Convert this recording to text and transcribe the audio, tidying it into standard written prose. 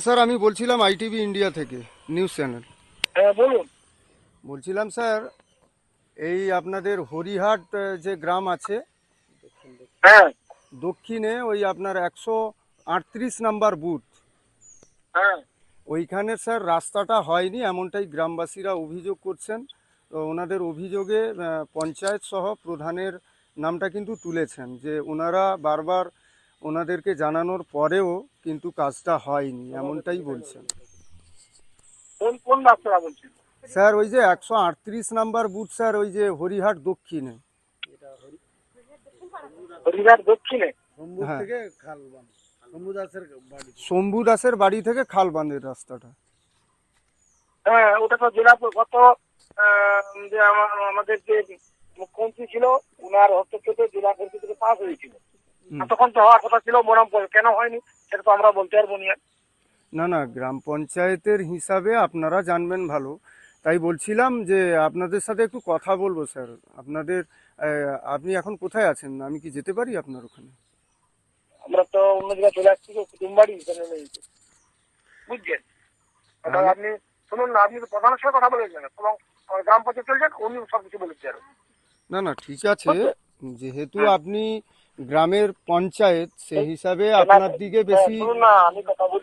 Sir আমি বলছিলাম ITV India থেকে, নিউজ চ্যানেল। হ্যাঁ বলুন। বলছিলাম স্যার, এই আপনাদের হরিহাট যে গ্রাম আছে হ্যাঁ দক্ষিণে, ওই আপনার 138 নাম্বার বুথ, হ্যাঁ ওইখানে স্যার রাস্তাটা হয়নি এমনটাই গ্রামবাসীরা অভিযোগ করছেন। তো ওনাদের অভিযোগে পঞ্চায়েত সহ প্রধানের নামটা কিন্তু তুলেছেন, যে ওনারা বারবার ওনাদেরকে জানানোর পরেও কিন্তু কাজটা হয়নি এমনটাই বলছেন। কোন কোন ডাক্তাররা বলছেন? স্যার ওই যে 138 নাম্বার বুথ স্যার, ওই যে হরিহাট দক্ষিণে। হরিঘাট দক্ষিণে। হ্যাঁ, শম্ভু দাসের বাড়ি থেকে খালবান্ধের রাস্তাটা। হ্যাঁ ওটা তো জেলা গত যে আমাদের যে মুখ্যমন্ত্রী ছিল উনার হস্তক্ষেপে জেলা পরিষদ থেকে পাস হয়েছিল। হুম। তখন তো হওয়ার কথা ছিল বনাম কেন হয়নি সেটা তো আমরা বলতে পারবো না। না না, গ্রাম পঞ্চায়েতের হিসাবে আপনারা জানবেন ভালো, তাই বলছিলাম যে আপনাদের সাথে একটু কথা বলবো স্যার। আপনাদের আপনি এখন কোথায় আছেন, আমি কি যেতে পারি আপনার ওখানে? আমরা তো অন্য জায়গায় চলে আসছি, কুটুমবাড়ি এখানে নেই, বুঝছেন? ওটা তাহলে আপনি শুনুন না, আপনি তো প্রধানের সাথে কথা বলেছেন এবং গ্রাম পঞ্চায়েত চলে যান, উনি সবকিছু বলে দিতে পারবেন। না না, ঠিক আছে, বুঝছেন? যেহেতু হুম। আপনি গ্রামের পঞ্চায়েত সেই হিসাবে না, আপনার দিকে বেশি। শুনুন না, আমি কথা বলছি।